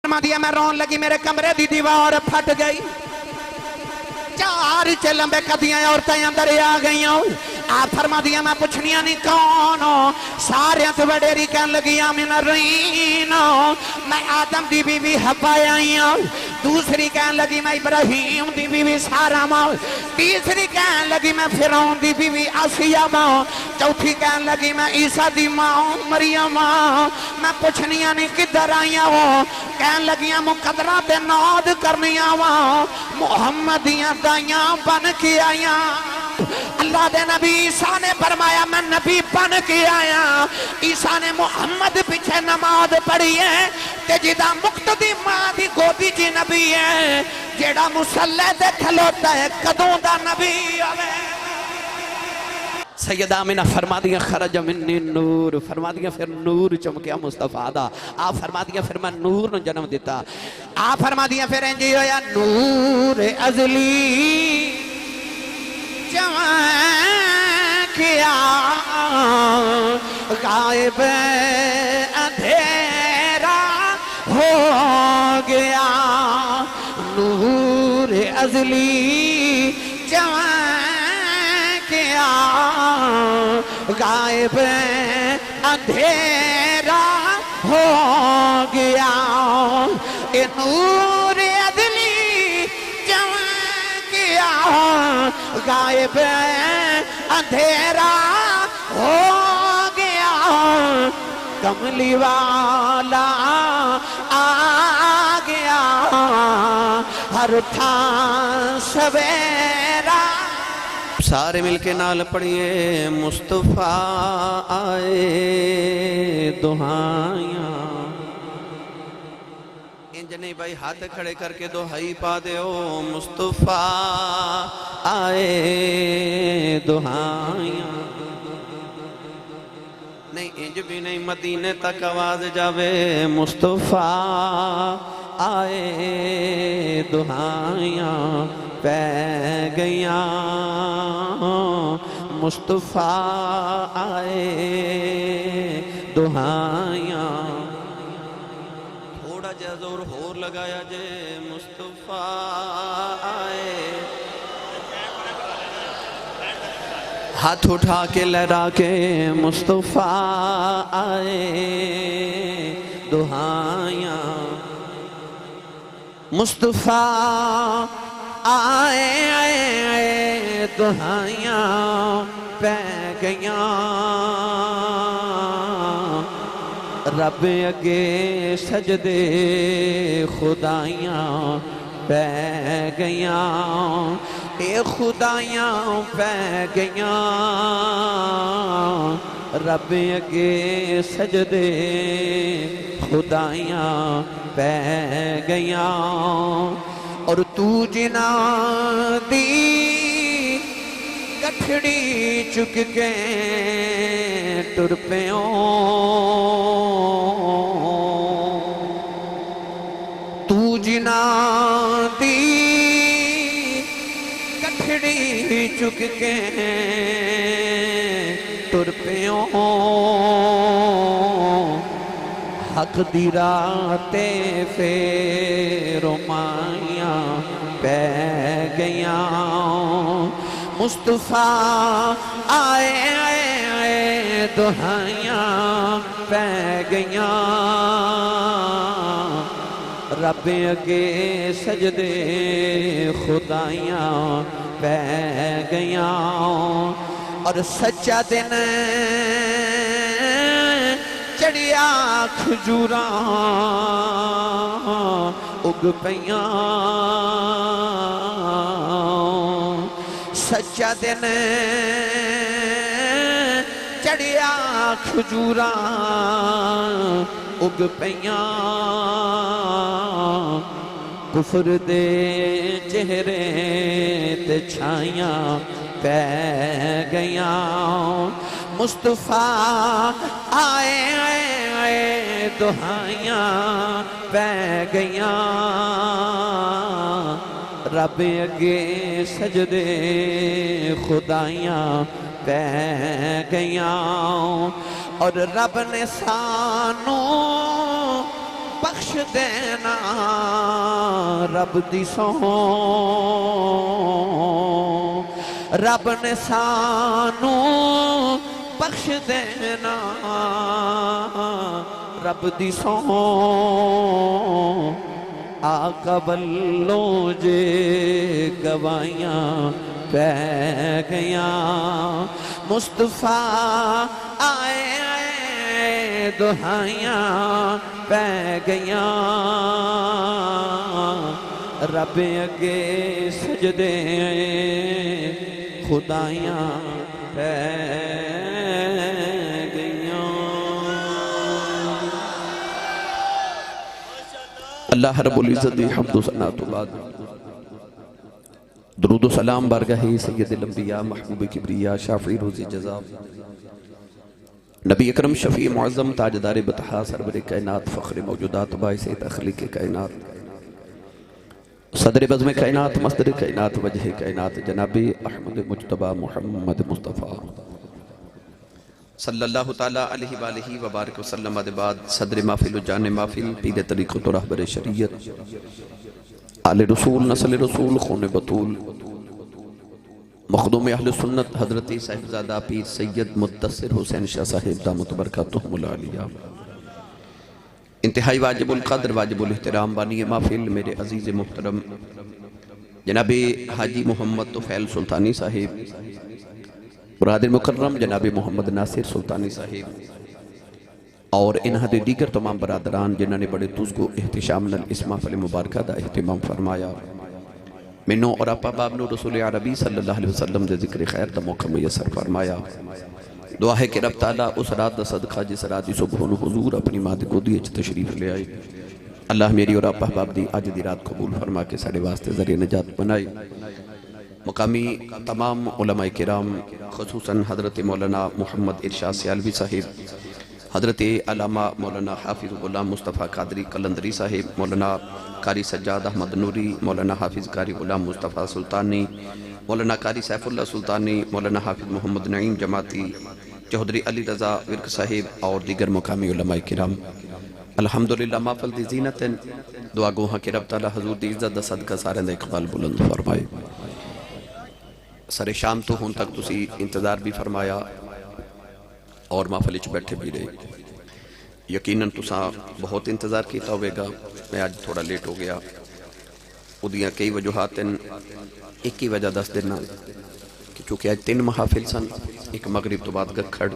فرمایا میں رون لگی میرے کمرے دی دیوار پھٹ گئی 4 لمبے قدیاں عورتیں اندر آ گئی آپ فرما دیا میں پوچھنیا نہیں کون سارے تو وڈیری کہن لگی آمین الرین میں آدم دی بی بی حبا آئی ہوں دوسری کہن لگی میں ابراہیم دی بی بی سارا ماں تیسری کہن لگی میں فرعون دی بی بی آسیہ ماں چوتھی کہن لگی میں عیسیٰ دی ماں مریم ماں میں پوچھنیا نہیں کدھر آئی ہوں کہن لگیاں مقدرہ تے ناد کرنیاں ہوں محمدیاں دائیاں بن کے آئیاں اللہ دے نبی عیسیٰ نے فرمایا میں نبی بن کے آیا عیسیٰ نے محمد پیچھے نماز پڑھی ہے تے جدا مقتدی ماں دی گودی جی نبی ہے جیڑا مسلح دے کھلوتا ہے قدوں دا نبی آوے سیدہ آمینہ فرما دیا خرج منی نور فرما دیا پھر نور چمکیا مصطفیٰ دا آپ فرما دیا پھر میں نور نو جنم دیتا آپ فرما دیا پھر انجی ہویا نور ازلی جوان کیا غائب اندھیرا ہو گیا نور ازلی جوان کیا غائب اندھیرا ہو گیا اے نور ازلی جوان کیا غائب اندھیرا ہو گیا کملی والا آ گیا ہر تھان سویرا سارے مل کے نال پڑھئے مصطفیٰ آئے دہائیاں انج نہیں بھائی ہاتھ کھڑے کر کے دہائی پا دے او مصطفیٰ آئے دہائیاں نہیں انج بھی نہیں مدینے تک آواز جاوے مصطفیٰ آئے دہائیاں پہ گیاں مصطفیٰ آئے دہائیاں تھوڑا جا زور ہور لگایا جے مصطفیٰ آئے ہاتھ اٹھا کے لہرا کے مصطفیٰ آئے دہائیاں مصطفیٰ آئے دہائیاں پہ گیاں رب اگے سجدے خدایاں پہ گیاں اے خدایاں پہ گیاں رب اگے سجدے خدایاں پہ گیاں اور تو جنا دی گٹھڑی چک کے ٹر پیوں تو جنا دی گٹھڑی چک کے ٹر پیوں حق دی راتے فیرو مائیاں پہ گیاں مصطفیٰ آئے دہائیاں پہ گیاں رب اگے سجدے خدایاں پہ گیاں اور سچا دن چڑیا کھجوراں اگ پیاں سچا دن چڑیا کھجوراں اگ پیاں کفر دے چہرے تے چھائیاں پہ گیاں مصطفیٰ آئے دہائیاں پہ گیاں رب اگے سجدے خدایاں پہ گیاں اور رب نے سانو بخش دینا رب دی سو رب نے سانو بخش دینا رب دی سو آقا بلوں جے گوائیاں پہ گیاں مصطفیٰ آئے دہائیاں پہ گیاں رب اگے سجدے خدایاں پہ گیاں اللہ رب العزت دی حمد و ثنا تو بعد درود و سلام بارگاہ سید الانبیاء محبوب کبریا شافعی روزی جزا نبی اکرم شفیع معظم تاجدار بطحا سرور کائنات فخر موجودات باعث تخلیق کائنات صدر بزم کائنات مصدر کائنات وجہ کائنات جناب احمد مجتبہ محمد مصطفیٰ صلی اللہ تعالیٰ علیہ وآلہ وبارک وسلم بعد صدر محفل و جان محفل پیر طریقت و رہبر شریعت آل رسول نسل رسول خون بطول مخدوم اہل سنت حضرت صاحبزادہ پیر سید مدثر حسین شاہ صاحب دامت برکاتہم العالیہ انتہائی واجب القدر واجب الاحترام بانی محفل میرے عزیز محترم جناب حاجی محمد طفیل سلطانی صاحب برادر مکرم جناب محمد ناصر سلطانی صاحب اور انہاں دے دیگر تمام برادران جنہاں نے بڑے تزگو احتشام اس محفل مبارکہ دا اہتمام فرمایا منوں اور اپا بابنو رسول عربی صلی اللہ علیہ وسلم دے ذکر خیر دا موقع میسر فرمایا دعا ہے کہ رب تعالیٰ اس رات دا صدقہ جس رات دی صبحون حضور اپنی ماں دے گودی اچھ تشریف لے آئے اللہ میری اور اپا باب دی آج دی رات قبول فرما کے ساڑے واسطے ذریعہ نجات بنائے مقامی تمام علماء کرام خصوصاً حضرت مولانا محمد ارشاد سیالوی صاحب حضرت علامہ مولانا حافظ غلام مصطفیٰ قادری قلندری صاحب مولانا قاری سجاد احمد نوری مولانا حافظ قاری غلام مصطفیٰ سلطانی مولانا قاری سیف اللہ سلطانی مولانا حافظ محمد نعیم جماعتی چودھری علی رضا ورک صاحب اور دیگر مقامی علماء کرام الحمدللہ محفل دی زینت دعا گوہاں کہ رب تعالیٰ حضور دی عزت دا صدقہ سارے دا اقبال بلند فرمائے سر شام تو ہون تک تسی انتظار بھی فرمایا اور محفل چ بیٹھے بھی رہے یقیناً تساں بہت انتظار کیتا ہوئے گا میں آج تھوڑا لیٹ ہو گیا ادیاں کئی وجوہات ایک ہی وجہ دس دینا کہ چونکہ آج 3 محافل سن ایک مغرب تو بعد گکھڑ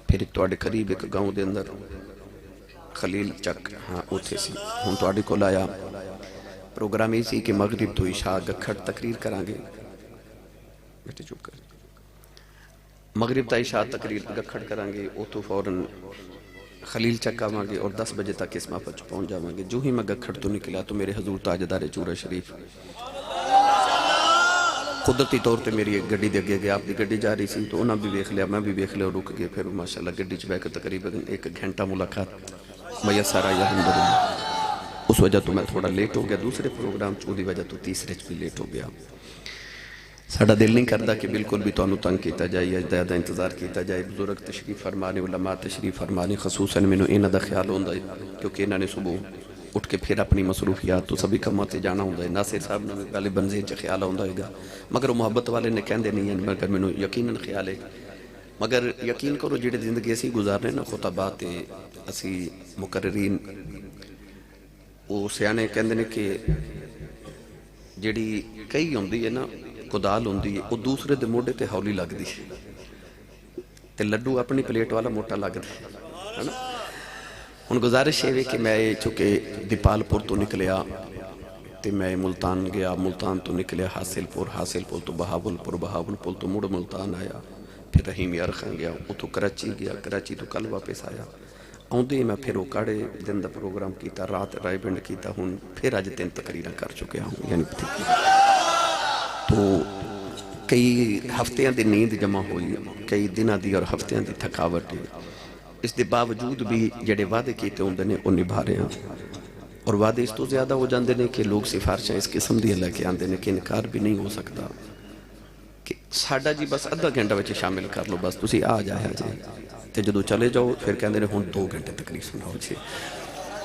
پھر ایک توڑے قریب ایک گاؤں دے اندر خلیل چک ہاں اوتھے سی ہون توڑے کو لایا پروگرام ایسی کہ مغرب تو عشاء گکھڑ تقریر کرانگے بیٹے چپ کر مغرب تا عشاء تقریر گکھڑ کرانگے اوتو فوراً خلیل چک آوانگے اور 10 بجے تک اس محفل چ پہنچ جاوانگے جو ہی میں گکھڑ تو نکلا تو میرے حضور تاجدار چورہ شریف قدرتی طور تے میری ایک گڈی دے گیا آپ دی گڈی جا رہی سی تو انہاں بھی دیکھ لیا میں بھی دیکھ لیا اور رک گئے پھر ماشاءاللہ گڈی چ بیٹھ کے تقریباً 1 گھنٹہ ملاقات میسر آئی الحمدللہ اس وجہ تو میں تھوڑا لیٹ ہو گیا دوسرے پروگرام چودی وجہ تو تیسرے چ بھی لیٹ ہو گیا ساڑھا دل نہیں کردا کہ بالکل بھی تانوں تنگ کیتا جائے یا زیادہ انتظار کیتا جائے بزرگ تشریف فرمانے علماء تشریف فرمانے خصوصاً میں انہاں دا خیال ہوندا ہے کیونکہ انہاں نے صبح اٹھ کے پھر اپنی مصروفیات تو سبھی کماں تے جانا ہوندا ہے ناصر صاحب نے غالباً ذہن چ خیال ہوندا ہوگا مگر محبت والے نے کہندے نہیں ہیں مگر مینوں یقیناً خیال ہے مگر یقین کرو جڑے زندگی اسی گزارنے نا خطبات اسی مقررین وہ سیانے کہندے نے کہ جڑی کئی ہوندی ہے نا کدال ہوندی ہے وہ دوسرے دے موڑے تے ہولی لگ دی تے لڈو اپنی پلیٹ والا موٹا لگ دی ہے نا ان گزارش ہے کہ میں چونکہ دیپال پور تو نکلیا تے میں ملتان گیا ملتان تو نکلیا حاصل پور تو بہاول پور تو مڑ ملتان آیا پھر رحیم یارخان گیا وہ تو کراچی گیا کراچی تو کل واپس آیا آؤندے میں پھر وہ کاڑے دن دا پروگرام کیتا رات رائے بنڈ کیتا ہوں پھر آج 3 تقریریں کر چکے ہوں یعنی تو کئی ہفتیاں دی نیند جمع ہوئی کئی دنہ دی اور ہفتیاں دی تھکاوٹ اس دے باوجود بھی جڑے وعدے کیتے ہوندے نے وہ نبھا رہے ہیں اور وعدے اس تو زیادہ ہو جاندے نے کہ لوگ سفارشیں اس قسم دی لے کے آندے نے کہ انکار بھی نہیں ہو سکتا کہ ساڑھا جی بس آدھا گھنٹہ وچ شامل کر لو بس تسی آ جایا جی تے جدو چلے جاؤ پھر کہندے نے ہن 2 گھنٹے تقریر سناؤ جی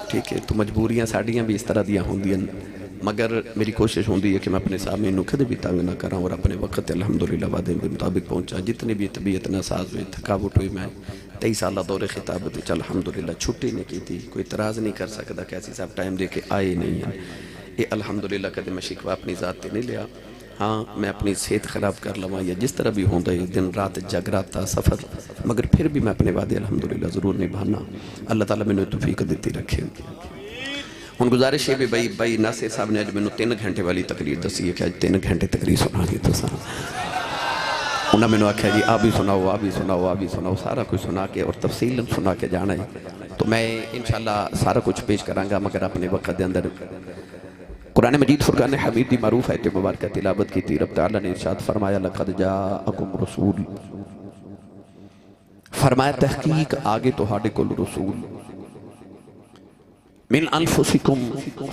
ٹھیک ہے، تو مجبوریاں ساڑیاں بھی اس طرح دیا ہوندیاں، مگر میری کوشش ہوندی ہے کہ میں اپنے سامنے کدے بھی تنگ نہ کراں اور اپنے وقت الحمدللہ وعدے کے مطابق پہنچا. جتنی بھی طبیعت ناساز ہوئی، تھکاوٹ ہوئی، میں 23 سالہ دور خطابت وچ الحمدللہ چھٹی نہیں کی تھی. کوئی اعتراض نہیں کر سکتا کہ ایسی صاحب ٹائم دے کے آئے نہیں ہیں. یہ الحمدللہ کدے میں شکوہ اپنی ذات تے نہیں لیا. ہاں میں اپنی صحت خراب کر لواں یا جس طرح بھی ہوندہ ہے، دن رات جگ رات تا سفر، مگر پھر بھی میں اپنے وعدے الحمدللہ ضرور نبھانا. اللہ تعالیٰ میں نے توفیق دیتی رکھے. ہن گزارش ہے بھی بھائی ناصر صاحب نے آج میں نے 3 گھنٹے والی تقریر دسی ہے کہ آج 3 گھنٹے تقریر سنا دی تو سنا. انہوں میں نے آکھا جی آپ بھی سناؤ، آپ بھی سناؤ، آپ بھی سناؤ، سارا کچھ سنا کے اور تفصیل سنا کے جانا ہے. تو میں انشاءاللہ سارا کچھ پیش کروں گا، مگر اپنے وقت دے اندر قرآن مجید فرقان حمید دی معروف آیت مبارکہ تلاوت کی تھی. رب تعالیٰ نے ارشاد فرمایا لقد جاءکم رسول، فرمایا تحقیق آگے تہاڈے کول رسول، من انفسکم،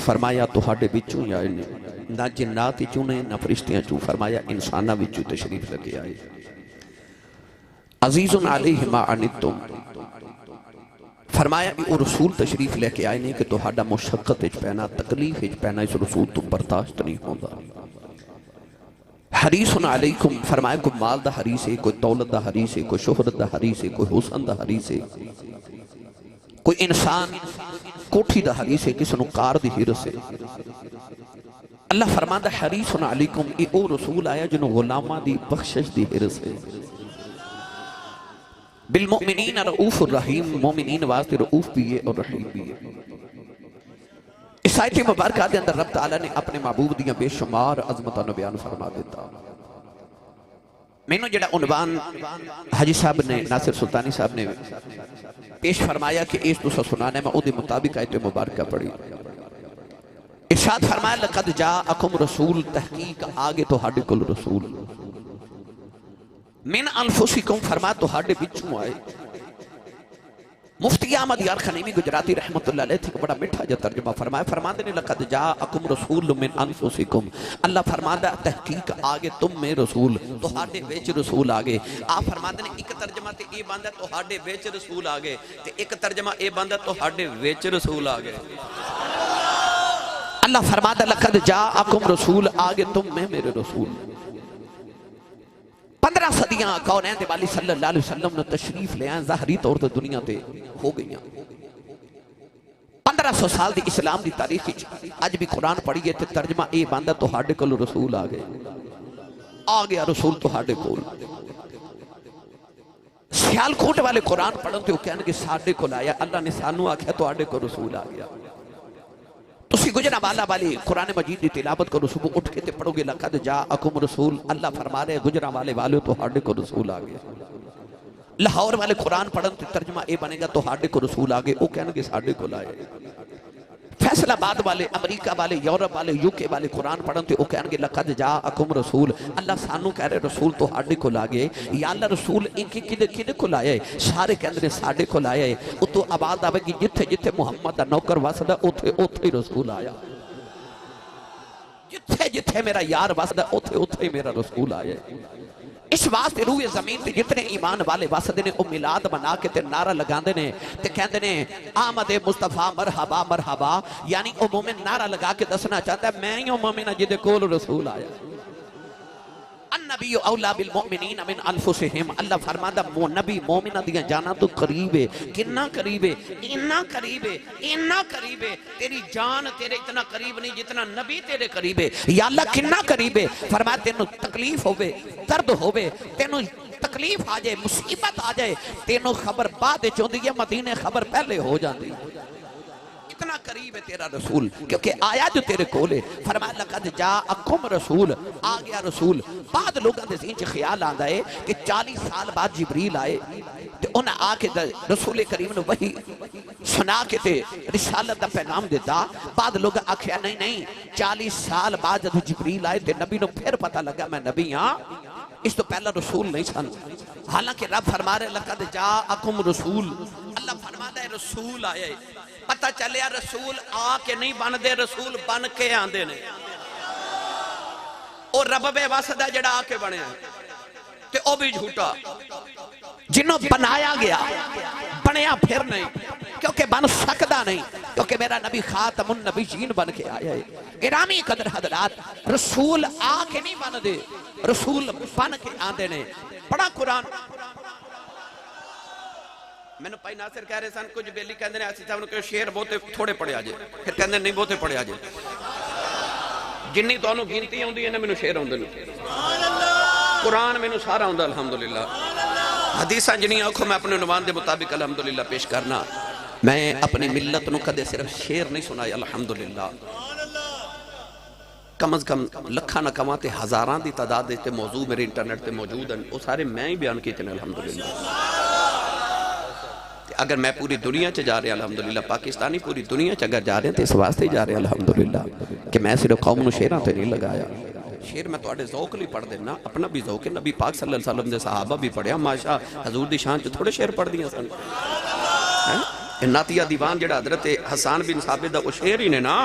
فرمایا تہاڈے وچوں آئے نے، نہ جنات وچوں نے نہ فرشتیاں چوں، فرمایا انساناں وچوں تشریف لگے آئے. عزیز علیہ ما عنتم، فرمایا وہ رسول تشریف لے کے آئے نے کہ تہاڈا مشقت اچ پینا، تکلیف اچ پینا اس رسول تو برداشت نہیں ہوندا. حریص علیکم، فرمایا کوئی مال دا حریص ہے، کوئی دولت دا حریص ہے، کوئی شہرت دا حریص ہے، کوئی حسن دا حریص ہے، کوئی انسان کوٹھی دا حریص ہے، کسی نو کار دی حرس ہے. اللہ فرماندہ حریص علیکم، یہ او رسول آیا جنہوں غلامہ دی بخشش دی حرس ہے. بالمؤمنین رؤوف الرحیم، مومنین واسطے رؤوف بھی ہے اور رحیم بھی ہے. اس آیت مبارکہ دے اندر رب تعالیٰ نے اپنے محبوب دیاں بے شمار عظمتاں نو بیان فرما دیتا. میں نے جڑا عنوان حاجی صاحب نے، ناصر سلطانی صاحب نے پیش فرمایا کہ اس دوسرا سنانے میں او دے مطابق آیت مبارکہ پڑھی. ارشاد فرمایا لقد جاءکم رسول، تحقیق آگے تو ہاڈے کل رسول، من انفسکم، فرمایا تو ہاڈے بچوں آئے. مفتی احمد یار خنیمی گجراتی رحمت اللہ علیہ تھی بڑا مٹھا جو ترجمہ فرمایا. فرماتے نے لقد جاءکم رسول من انفسکم، اللہ فرماتا تحقیق آگے تم میں رسول، تو ہاڈے بیچ رسول آگے. آپ فرماتے نے ایک ترجمہ تے اے باندھا تو ہاڈے بیچ رسول آگے، تے ایک ترجمہ اے باندھا تو ہاڈے بیچ رسول آگے. اللہ فرماتا لقد جاءکم رسول، آگے تم میں میرے رسول. 15 صدیاں کونین دے والی صلی اللہ علیہ وسلم نے تشریف لے آئیں، ظاہری طور تے دنیا تے ہو گئیاں. 1500 سال دی اسلام دی تاریخ اج بھی قرآن پڑھیے تے ترجمہ اے باندھا تو ہاڈے کول رسول آ گئے. آ گیا رسول تو ہاڈے کول. سیال کوٹ والے قرآن پڑھن تے وہ کہنے کہ ساڈے کول آیا، اللہ نے سانو آکھیا تو ہاڈے کول رسول آ گیا. تسی گجرا والا والی قرآن مجید دی تلاوت کرو، صبح اٹھ کے تے پڑھو گے لقد جاءکم رسول، اللہ فرما رہے گجرا والے والے تو ہاڈے کو رسول آگے. لاہور والے قرآن پڑھن تے ترجمہ اے بنے گا تو ہاڈے کو رسول آگے، وہ کہنے گے ساڈے کو لائے. فیصل آباد والے، امریکہ والے، یورپ والے، یوکے والے قرآن پڑھن تے وہ کہنے گے لقد جاءکم رسول، اللہ سانو کہہ رہے رسول تو ہاڈے کو لاگے. یا اللہ رسول ایک کدے کو لائے، سارے کہنے گے ساڈے کو لائے. وہ تو آباد آوے گی جتھے جتھے محمد دا نوکر واسدہ اوتھے اوتھے رسول آیا. جتھے جتھے میرا یار واسدہ اوتھے اوتھے میرا رسول آیا. اس واسطے روح زمین تے جتنے ایمان والے واسدے نے او میلاد بنا کے تے نعرہ لگاندے نے تے کہندے نے آمد مصطفیٰ مرحبا مرحبا، یعنی او مومن نعرہ لگا کے دسنا چاہتا ہے میں ہی او مومن ہاں جدے کول رسول آیا. النبی اولا بالمؤمنین من انفسہم، اللہ فرماتا نبی مومنہ دیاں جانا تو قریب ہے. کنا قریب ہے؟ اتنا قریب ہے، اتنا قریب ہے. تیری جان تیرے اتنا قریب نہیں جتنا نبی تیرے قریب ہے. یا اللہ کنا قریب ہے؟ فرمایا تینوں تکلیف ہوئے، درد ہوئے، تینوں تکلیف آ جائے، مصیبت آ جائے، تینوں خبر بعد چوندی ہے، مدینے خبر پہلے ہو جاندی. اتنا قریب ہے تیرا رسول کیونکہ آیا جو تیرے کولے. فرمایا لقد جاءکم رسول، آ گیا رسول. بعد لوگوں دے ذہن چ خیال آندا ہے کہ 40 سال بعد جبریل آئے تے انہاں آ کے رسول کریم نے وہی سنا کے تے رسالت دا پیغام دیتا. بعد لوگ آکھیا نہیں نہیں، 40 سال بعد جب جبریل آئے تے نبی نو پھر پتہ لگا میں نبی ہاں، اس تو پہلا رسول نہیں سن. حالانکہ رب فرما رہے لقد جاءکم رسول، اللہ فرماتا ہے رسول آئے. پتہ چلیا رسول آ کے نہیں بن دے، رسول بن کے آندے نے. اور رب بے واسطہ جڑا آ کے بنے ہیں تے او بھی جھوٹا. جنہوں بنایا گیا بنیا پھر نہیں، کیونکہ بن سکتا نہیں، کیونکہ میرا نبی خاتم النبیین بن کے آیا ہے۔ گرامی قدر حضرات، رسول آ کے نہیں بن دے، رسول بن کے آندے نے۔ بڑا قرآن میں نے پائی ناصر کہہ رہے سن، کچھ بیلی کہندے نے ایسی صاحب نے کہ شیر بہتے تھوڑے پڑے آجے، پھر کہندے نہیں بہتے پڑے آجے، جنی تو انہوں گنتی ہوندی ہے نا میں شیر ہوندے نے، قرآن میں سارا ہوندہ الحمدللہ، حدیثاں جنی آنکھوں میں اپنے عنوان دے مطابق الحمدللہ پیش کرنا۔ میں اپنی ملت نو کدے صرف شیر نہیں سنایا الحمدللہ، کم از کم لکھا نہ کماتے ہزاران دی تعداد دیتے موضوع میرے انٹرنیٹ تے موجود ہیں، وہ سارے میں ہی بیان کیتے ہیں الحمدللہ۔ اگر میں پوری دنیا چ جا رہے ہیں الحمدللہ، پاکستانی پوری دنیا چ اگر جا رہے ہیں تو اس واسطے جا رہے ہیں الحمدللہ کہ میں صرف قوم نو شیراں تے نہیں لگایا۔ شیر میں تواڈے ذوق لئی پڑھ دینا، اپنا بھی ذوق ہے، نبی پاک صلی اللہ علیہ وسلم دے صحابہ بھی پڑھیا، ماشاء حضور دی شان چ تھوڑے شیر پڑھ دیاں سن۔ ناتیہ دیوان جڑا حضرت حسان بن ثابت دا وہ شیر ہی نے نا،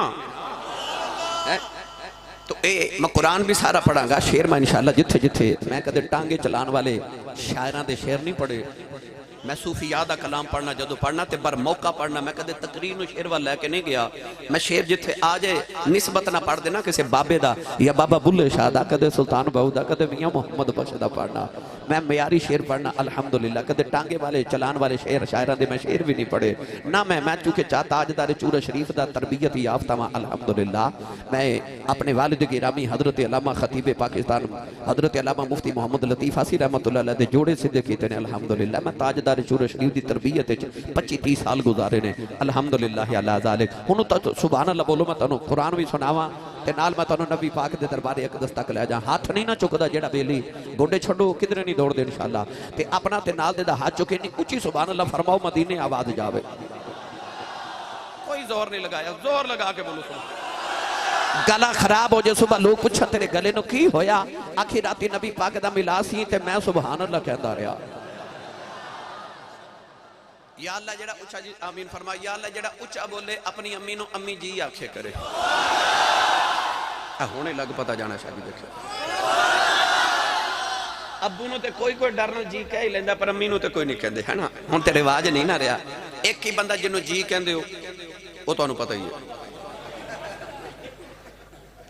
تو میں قرآن بھی سارا پڑھاں گا، شیر میں انشاءاللہ جتھے جتھے میں کدے ٹانگے چلان والے شاعران دے شیر نہیں پڑھے، میں صوفیادہ کلام پڑھنا جدو پڑھنا تے بر موقع پڑھنا، میں کدے تقریر شیر والا لے کے نہیں گیا، میں شیر جتھے آجے نسبت نہ پڑھ دینا کسی بابے دا یا بابا بلے شاہ دا، کدے سلطان بہو دا، کدے میاں محمد بخش دا پڑھنا، میں معیاری شیر پڑھنا الحمدللہ، کدے ٹانگے والے چلان والے شیر شاعران دے میں شیر بھی نہیں پڑھے نہ، میں چونکہ چاہتا تاجدار چورہ شریف دا تربیت یافتہ ہوں الحمدللہ۔ میں اپنے والد گرامی حضرت علامہ خطیب پاکستان حضرت علامہ مفتی محمد لطیف حاسی رحمت اللہ علیہ دے جوڑے صدق کیتے ہیں الحمدللہ، میں تاجدار چورہ شریف دی تربیت 25-30 سال گزارے نے الحمدللہ علی ذالک۔ ہنو تو سبحان اللہ بولو، میں تانوں قرآن بھی سناواں تے نال میں تانوں نبی پاک دے دربارے اقدس تک لے جاں، ہاتھ نہیں نہ چکدا جیڑا بیلی گوڈے چھڈو کدھر نہیں دوڑ دے انشاءاللہ، تے اپنا تے نال دے دا ہاتھ چکے نہیں اونچی سبحان اللہ فرماؤ، مدینے آواز جاوے، کوئی زور نہیں لگایا، زور لگا کے بولو سبحان۔ گلا خراب ہو جائے صبح لوگ پوچھا تیرے گلے نو کی ہویا، آخری راتی نبی پاک دا ملا سی تے میں سبحان اللہ کہندا رہا۔ یا اللہ جڑا اچھا جی آمین فرما، یا اللہ جڑا اچھا بولے اپنی امی نو امی جی آکھے کرے، ہونے لگ پتا جانا شاید دیکھے، ابو نو تے کوئی ڈرنا جی کہہ ہی لیندہ پر امی نو تے کوئی نہیں کہندے ہے نا، ہون تے رواج نہیں نہ رہا، ایک ہی بندہ جنہوں جی کہندے ہو وہ تو انہوں پتہ ہی ہے،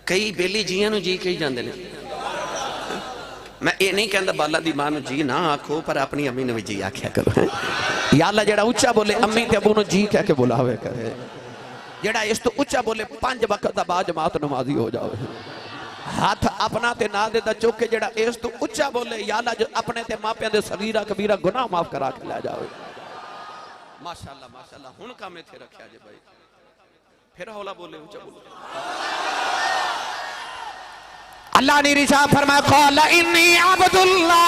کئی بیلی جیاں نو جی کہی جاندے نے، میں یہ نہیں کہندہ بالا دی ماں نو جی نہ آکھو پر اپنی امی نو جی آکھیا کرو، یا اللہ جڑا اچھا بولے امی تے ابو نو جی کہہ کے بلاوے کرے، جڑا اس تو اچھا بولے 5 وقت دا با جماعت نمازی ہو جاوے، ہاتھ اپنا تے نہ دے دا چوکے جڑا اس تو اچھا بولے یا اللہ اپنے تے ماپیاں دے صغیرہ کبیرہ گناہ معاف کرا کے لے جاوے۔ ماشاءاللہ ماشاءاللہ ہن کا میں تھے رکھیا جے بھائی، پھر ہولا بولے اچھا بولے۔ اللہ نے رشاہ فرمایا قال انی عبداللہ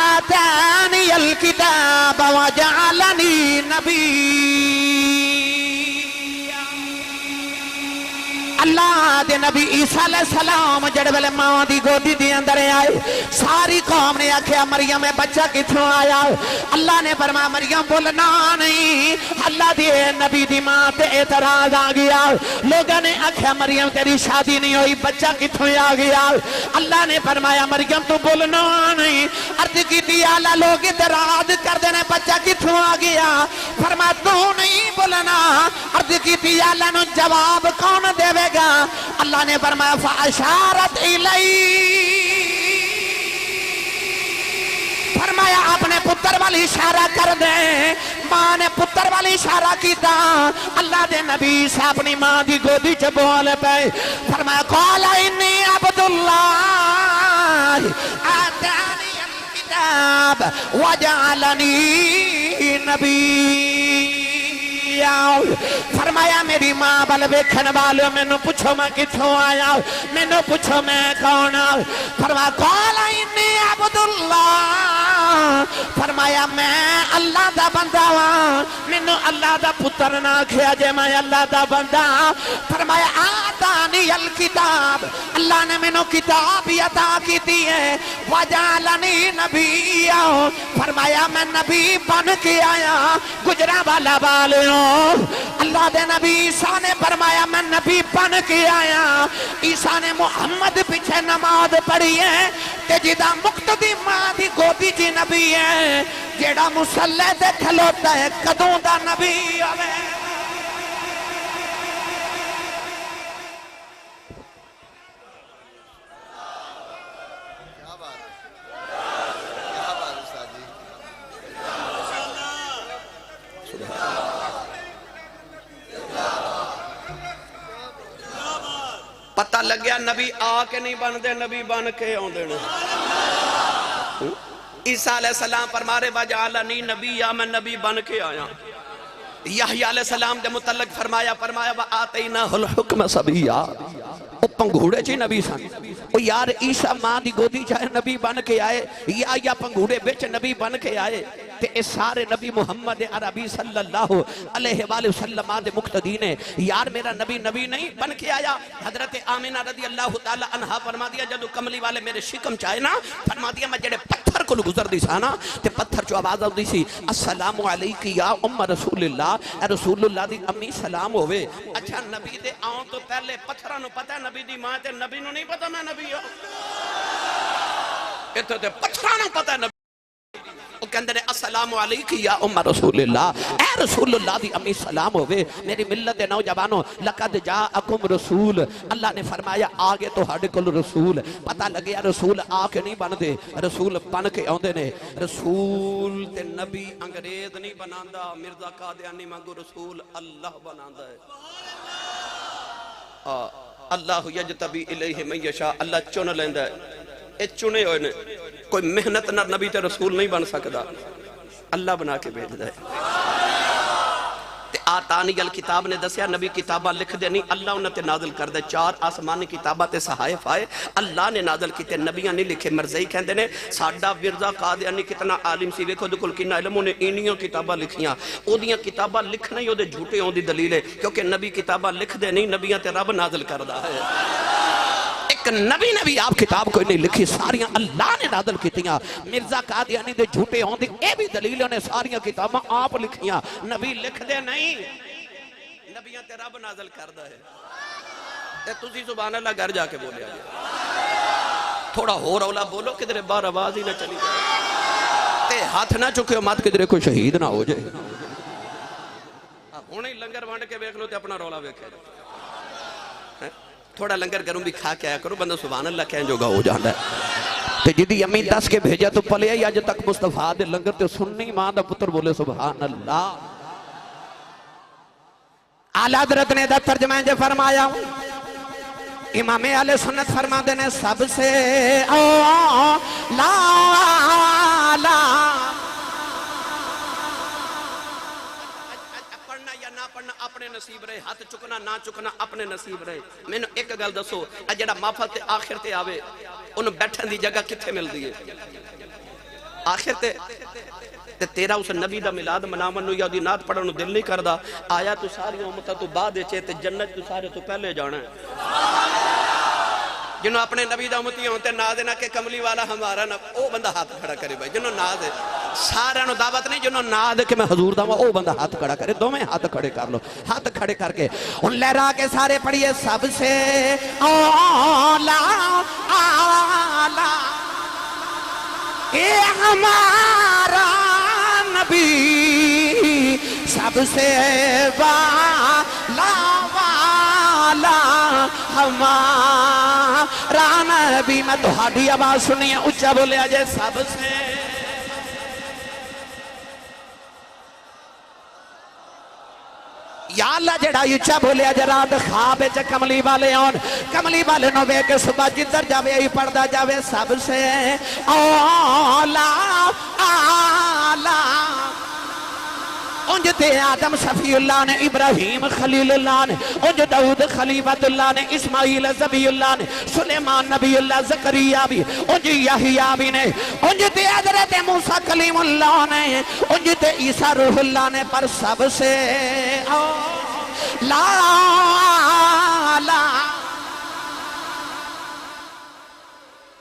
آتانی الکتاب وجعلنی نبی، اللہ دے نبی عیسیٰ علیہ السلام جڑے ویلے ماں دی گودی دی اندر آئے، ساری قوم نے آکھیا مریم بچہ کتھوں آیا، اللہ نے فرمایا مریم بولنا نہیں، اللہ دے نبی دی ماں تے اعتراض آ گیا، لوگوں نے آکھیا مریم تیری شادی نہیں ہوئی بچہ کتھوں آ گیا، اللہ نے فرمایا مریم تو بولنا نہیں، عرض کی تھی اللہ لوگ اعتراض کر دینے بچہ کتھوں آ گیا، فرمایا تو نہیں بولنا، عرض کی تھی اللہ نو جواب کون دے گا، اللہ نے فرمایا فاشارت الی، فرمایا اپنے پتر والی اشارہ کر دیں، ماں نے پتر والی اشارہ کیتا، اللہ دے نبی سے اپنی ماں دی گودی چ بول پے، فرمایا قال انی عبداللہ آتانی الکتاب وجعلنی نبی، فرمایا میری ماں بل ویکھن والو مینوں پوچھو میں کتھوں آیا، مینوں پوچھو میں کون آیا، فرمایا قال انی عبداللہ، فرمایا میں اللہ دا بندہ ہاں، مینوں اللہ دا پتر نہ کھیا جے میں اللہ دا بندہ، فرمایا آتانی الکتاب، اللہ نے مینوں کتاب عطا کیتی ہے، وجعلنی نبی، فرمایا میں نبی بن کے آیا، گجرا والا والیوں اللہ دے نبی عیسیٰ نے فرمایا میں نبی بن کے آیا، عیسیٰ نے محمد پیچھے نماز پڑھی ہے تے جدا مقتدی ماں دی گودی جی نبی ہے، جیڑا مسلح تے کھلوتا ہے کدوں دا نبی آوے پتہ لگیا نبی آ کے نہیں بن دے نبی بن کے آن دینے عیسیٰ علیہ السلام فرمارے وَجَعَلَنِي نَبِيًّا میں نبی بن کے آیا یحییٰ علیہ السلام دے متعلق فرمایا وَآتَيْنَاهُ الْحُكْمَ صَبِيًّا وہ پنگھوڑے چی نبی سن وہ یار عیسیٰ ماں دی گودی چاہے نبی بن کے آئے یا پنگھوڑے بچ نبی بن کے آئے تے اس سارے نبی محمد عربی صلی اللہ علیہ وآلہ وسلم دے مقتدی نے یار میرا نبی نہیں بن کے آیا حضرت آمینہ رضی اللہ تعالی عنہ فرما دیا جدو کملی والے میرے شکم چاہے نا فرما دیا میں جڑے پتھر کو گزر دی سانا تے پتھر چو آواز آؤ دی سی السلام علیکی یا ام رسول اللہ اے رسول اللہ دی امی سلام ہوئے اچھا نبی دے آؤں تو پہلے پتھرانو پتہ ہے نبی دی ماں تے نبی نو نہیں پتہ میں نبی ہوں اتھے تے پتھرانو پتہ ہے نبی وہ کہندے نے السلام علیکی یا ام رسول اللہ اے رسول اللہ دی امی سلام ہوئے میری ملت نوجوانوں لقد جاءکم رسول اللہ نے فرمایا آگے تو ہاڑے کل رسول پتہ لگیا رسول آ کے نہیں بن دے رسول بن کے آندے نے رسول تے نبی انگریز نہیں بناندا مرزا قادیانی مانگو رسول اللہ بناندا ہے اللہ یجتبی الیہ من یشاء اللہ چن لیندا ہے اے چنے ہوئے نے کوئی محنت نہ نبی تے رسول نہیں بن سکتا اللہ بنا کے بھیج دے تے آتانی الکتاب نے دسیا نبی کتابہ لکھ دے نہیں اللہ انہوں تے نازل کر دے 4 آسمانی کتابہ تے صحائف آئے اللہ نے نازل کی تے نبیاں نہیں لکھے مرزائی کہندے نے ساڈا مرزا قادیانی کتنا عالم سی ویکھو دکل کنا علموں نے انہیوں کتابہ لکھیاں او دیاں کتابہ لکھنا ہی او دے جھوٹے ہوں دی دلیل ہے کیونکہ نبی کتابہ لکھ دے نہیں نبیاں تے رب نازل کردہ ہے ایک نبی نے بھی آپ کتاب کوئی نہیں لکھی ساریاں اللہ نے نازل کیتیاں مرزا قادیانی دے جھوٹے ہوں دی اے بھی دلیلوں نے ساریاں کتاباں آپ لکھیاں نبی لکھ دے نہیں نبیاں تے رب نازل کردہ ہے تے تسی سبحان اللہ گھر جا کے بولے آجے تھوڑا ہو رولا بولو کدھر بار آواز ہی نہ چلی جائے تے ہاتھ نہ چکے ہو مات کدھر کوئی شہید نہ ہو جائے ہونے لنگر وانڈ کے بیک لو تے اپنا رولا بیکھے تھوڑا لنگر گروں بھی کھا کے آیا کرو بندہ سبحان اللہ کہیں جو گا ہو جانا ہے تے جدی امین دس کے بھیجا تو پلے آئی آج تک مصطفیٰ دے لنگر تے سننی ماں دا پتر بولے سبحان اللہ اعلیٰ حضرت نے دا ترجمہ جو فرمایا امام اہل سنت فرما دینے سب سے لا اپنے نصیب رہے ہاتھ چکنا نہ چکنا اپنے نصیب رہے میں نے ایک گل دسو جڑا محفل تے آخر تے آوے انہوں بیٹھن دی جگہ کتھے مل دیئے آخر تے تیرا اس نبی دا ملاد منامنو یا دی نات پڑھنو دل نہیں کردہ آیا تو ساری امتہ تو بعد اچھے تے جنت تو سارے تو پہلے جانا ہے جنہوں اپنے نبی دا امتی ہوتے ناز نہ کہ کملی والا ہمارا نہ او بندہ ہاتھ کھڑا کرے بھائی جنہوں ناز ہے سارا نو دعوت نہیں جنہوں ناز کہ میں حضور دا او بندہ ہاتھ کھڑا کرے دو میں ہاتھ کھڑے کر لو ہاتھ کھڑے کر کے ان لہرا کے سارے پڑھئے سب سے اولا آلا اے ہمارا نبی سب سے والا والا ہمارا نبی میں تو ہاڑی آواز سنی ہے اچھا بولے آجے سب سے یا اللہ جڑا اچھا بولے آجے رات خواب چا کملی والے اور کملی والے نو بے کے صبح جدر جاوے ہی پردہ جاوے سب سے اولا آلہ انج تے آدم صفی اللہ نے ابراہیم خلیل اللہ نے انج داؤد خلیفت اللہ نے اسماعیل زبی اللہ نے سلیمان نبی اللہ زکریہ بھی انج یحییٰ بھی نے انج تے حضرت موسیٰ کلیم اللہ نے انج تے عیسیٰ روح اللہ نے پر سب سے لا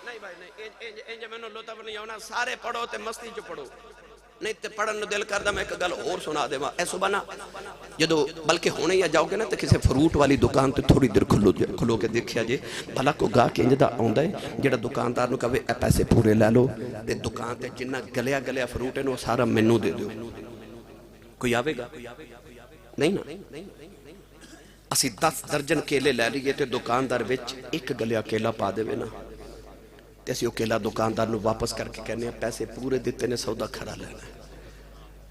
نہیں بھائی نہیں انج میں نے لطف نہیں ہونا سارے پڑھو تے مستی جو پڑھو نہیں تے پڑھن نو دل کردا میں ایک گل اور سنا دیواں اے صبح نا جدو بلکہ ہونے یا جاؤ گے نا تو کسی فروٹ والی دکان تے تھوڑی دیر کھلو کے دیکھیا جے بھلا کو گاہ کے انجدہ آندا ہے جڑا دکاندار نو کہے اے پیسے پورے لے لو تے دکان تے جنہ گلیا گلیا فروٹ ہے نو سارا مینو دے دیو کوئی آوے گا نہیں نا اسی 10 درجن کیلے لے لیے تے دکاندار وچ ایک گلیا کیلا پا دے نا تے اسی وہ کیلا دکاندار نو واپس کر کے کہنے ہیں پیسے پورے دیتے نے سودا کھڑا لینا ہے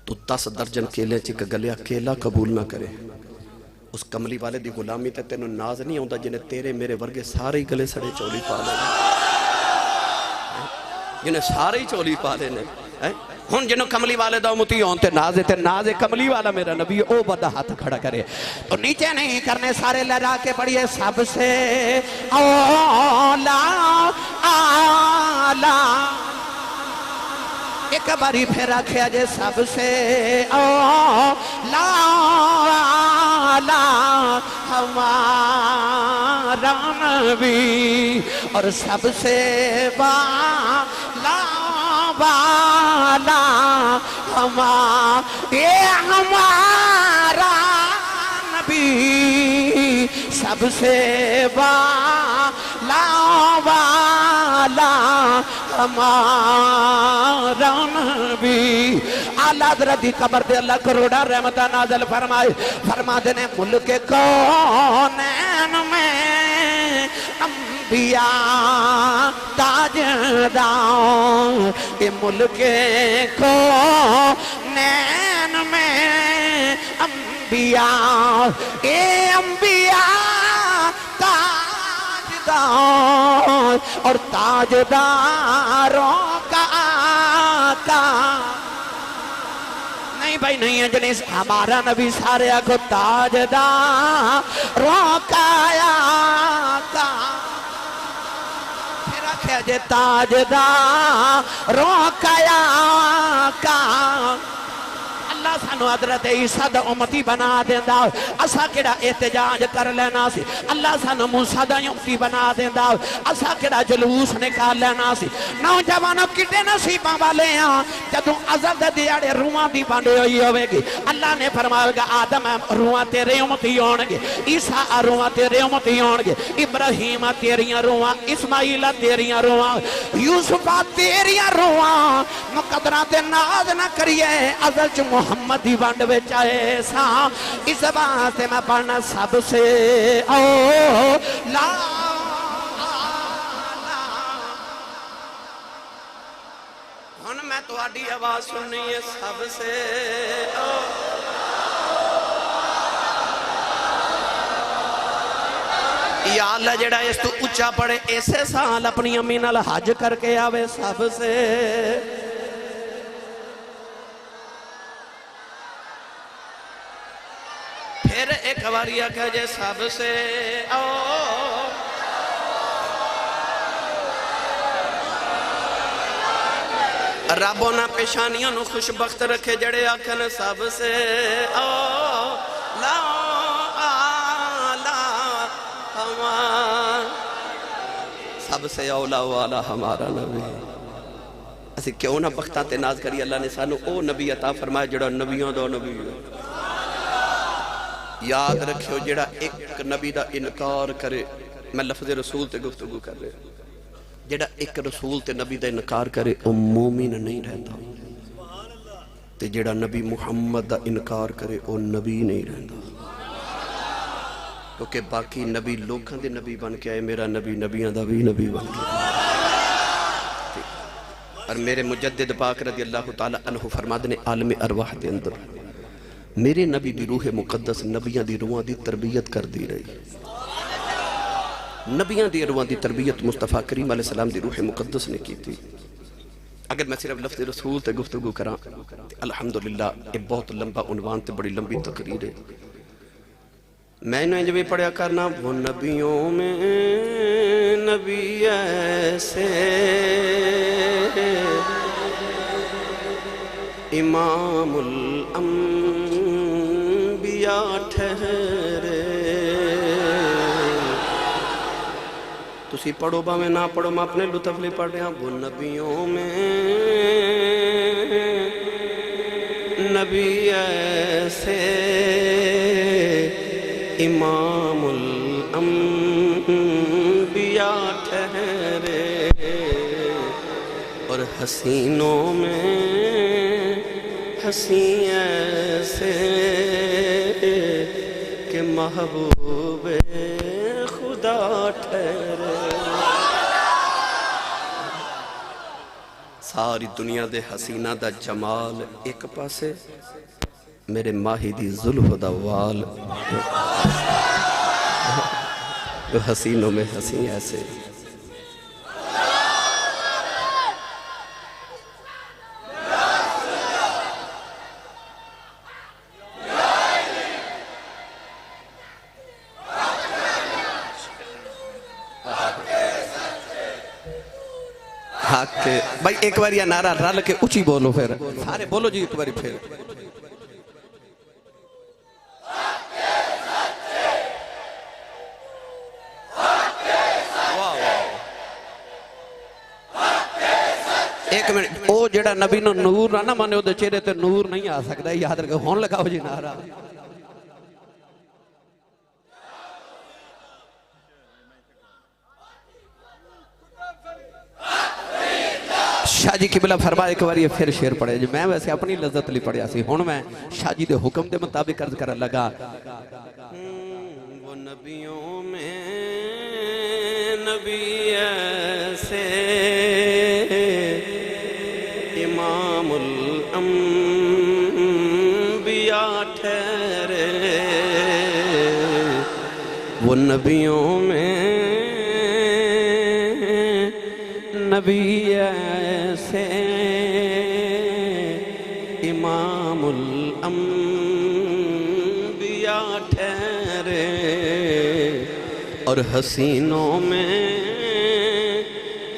تو 10 درجن کیلے چک گلیا کیلا قبول نہ کرے اس کملی والے دی غلامی تے تینوں ناز نہیں ہوندا جنہیں تیرے میرے ورگے سارے گلے سڑے چولی پا لے جنہیں سارے چولی پا لے ہن جنوں کملی والے دا امتی ہون تے ناز کملی والا میرا نبی او بندہ ہاتھ کھڑا کرے تو نیچے نہیں کرنے سارے لہرا کے پڑھیے سب سے اولا آلہ ایک باری پھر رکھیا جے سب سے اولا آلہ ہمارا نبی اور سب سے والا ہمارا نبی سب سے والا ہمارا نبی اعلیٰ حضرت دی قبر دے اللہ کروڑا رحمتہ نازل فرمائے فرما دینے ملک کونین میں انبیاء تاجدار یہ ملک کونین میں انبیاء تاجدار اور تاجداروں کا آقا نہیں بھائی نہیں ہے جنہیں ہمارا نبی سارے کو تاجداروں کا آقا پھر رکھے جے تاجداروں کا آقا اللہ سانو حضرت عیسیٰ دا امتی بنا دیندہ اسا کیڑا احتجاج کر لینا سی اللہ سانو موسیٰ دا امتی بنا دیندہ اسا کیڑا جلوس نکال لینا سی نوجوانوں کٹے نصیباں والے ہیں جدوں ازل دے دیاڑے روحاں دی بانڈے ہوئی ہوئے گی اللہ نے فرمایا گا آدم روحاں تیرے امتی ہونگے عیسیٰ روحاں تیرے امتی ہونگے ابراہیم تیریاں روحاں اسماعیل تیریاں روحاں یوسف تیریاں روحاں مقدرات ناز نہ کریے ازل چ محمد دی بانڈ بچ آئے سا اس بات میں پڑھنا سب سے اولا ہن میں تو آڈی آواز سننی ہے سب سے یا اللہ جڑا اس تو اچھا پڑے ایسے سال اپنی امی نال حج کر کے آوے سب سے پھر ایک واری آکھا جے سب سے ربوں نہ پیشانیاں نو خوشبخت رکھے جڑے آکھن سب سے لا سب سے اولا والا ہمارا نبی اسی کیوں نہ بختہ تے ناز کری اللہ نے سانو او نبی عطا فرمایا جڑا نبیوں دو نبی یاد رکھو جڑا ایک نبی دا انکار کرے میں لفظ رسول تے گفتگو کر رہے جڑا ایک رسول تے نبی دا انکار کرے او مومن نہیں رہتا تے جڑا نبی محمد دا انکار کرے او نبی نہیں رہتا کیونکہ باقی نبی لوگاں دے نبی بن کے آئے میرا نبی نبیاں دا بھی نبی بن کے اور میرے مجدد پاک رضی اللہ تعالیٰ عنہ فرما دنے عالم ارواح دے اندر میرے نبی دی روح مقدس نبیاں دی روحاں دی تربیت کر دی رہی نبیاں دی روحاں دی تربیت مصطفیٰ کریم علیہ السلام دی روح مقدس نے کی تھی اگر میں صرف لفظ رسول تے گفتگو کراں الحمدللہ یہ بہت لمبا عنوان تے بڑی لمبی تقریر ہے میں نے جب پڑھا کرنا وہ نبیوں میں نبی ایسے امام الانبیاء ٹھہرے تسی پڑھو با میں نہ پڑھو میں اپنے لطف لے پڑھ رہا وہ نبیوں میں نبی ایسے امام الانبیاء ٹھہرے اور حسینوں میں حسین ایسے کہ محبوب خدا ٹھہرے ساری دنیا دے حسینہ دا جمال ایک پاسے میرے ماہی دی زلف دا وال جو حسینوں میں حسین ایسے بھائی ایک بار یہ نعرہ رل کے اچھی بولو پھر سارے بولو جی ایک بار پھر ایک منٹ او جڑا نبی نو نور نہ مانے او دے چہرے تے نور نہیں آ سکتا یاد رکھو ہون لگاؤ جی نعرہ شاہ جی قبلہ فرمائے ایک بار یہ پھر شعر پڑھے جی میں ویسے اپنی لذت لی پڑھیا سی ہون میں شاہ جی دے حکم دے مطابق عرض کر لگا وہ نبیوں میں نبی ایسے امام الانبیاء ٹھہرے وہ نبیوں میں نبی ایسے امام الانبیاء ٹھہرے اور حسینوں میں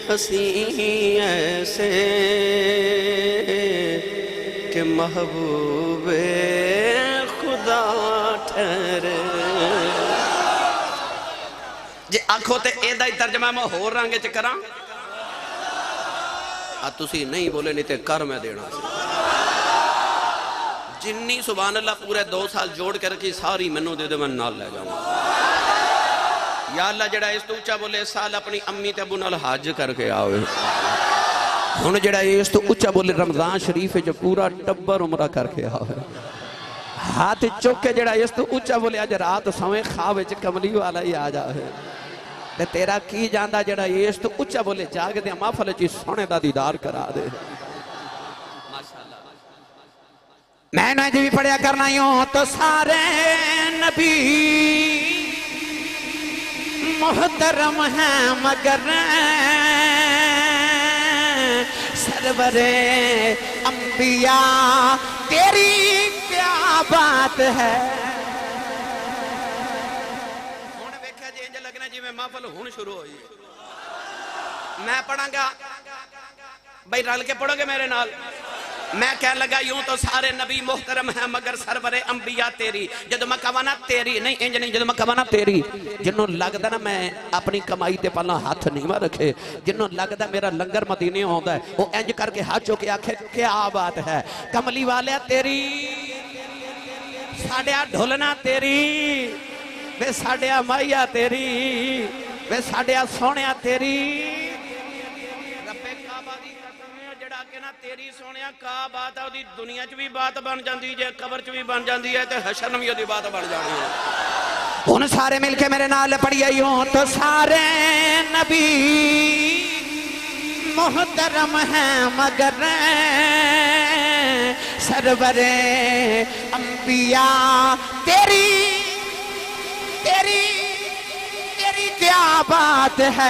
حسین ایسے کہ محبوب خدا ٹھہرے جی آنکھوں تے ایدہ ہی ترجمہ میں ہو رہانگے چکراں تسی نہیں بولے نہیں تے کر میں دینا جنی سبحان اللہ پورے 2 سال جوڑ کے رکھی ساری منو دے دے میں نال لے جاؤں یا اللہ جڑا اس تو اچھا بولے سال اپنی امی تے ابو نال حج کر کے آوے ہن جڑا اس تو اچھا بولے رمضان شریف جو پورا ٹبر عمرہ کر کے آوے ہاتھ چوکے جڑا اس تو اچھا بولے آج رات سویں خواب وچ کملی والا ہی آ جاوے تے تیرا کی جاندہ جڑا یہ تو اچھا بولے جاگ دے محفل چی سونے دا دیدار کرا دے میں نے جو بھی پڑھیا کرنا یوں تو سارے نبی محترم ہیں مگر سرور انبیاء تیری کیا بات ہے جی میں محفل ہون شروع ہوئی میں پڑھاں گا بھائی رل کے پڑھو گے میرے نال میں کہنے لگا یوں تو سارے نبی محترم ہیں مگر سرور انبیاء تیری جدو میں کہوانا تیری نہیں انج نہیں جدو میں کہوانا تیری جنہوں لگتا نا میں اپنی کمائی تے پہلا ہاتھ نہیں میں رکھے جنہوں لگتا میرا لنگر مدینے ہوتا ہے وہ انج کر کے ہاتھ چوکے آکھے کیا بات ہے کملی والے تیری ساڑھیا ڈھولنا تیری بے ساڑھیا مائیا تیری بے ساڑھیا سونیا تیری ربے کعبہ دی قسم ہے جڑا کہ نا تیری سونیا کا بات ہے دی دنیا چ بھی بات بن جاندی جے قبر چ بھی بن جاندی ہے تے حشر میں دی بات بن جانی ہے ان سارے مل کے میرے نال پڑھیا یوں تو سارے نبی محترم ہیں مگر سرور انبیاء تیری کیا بات ہے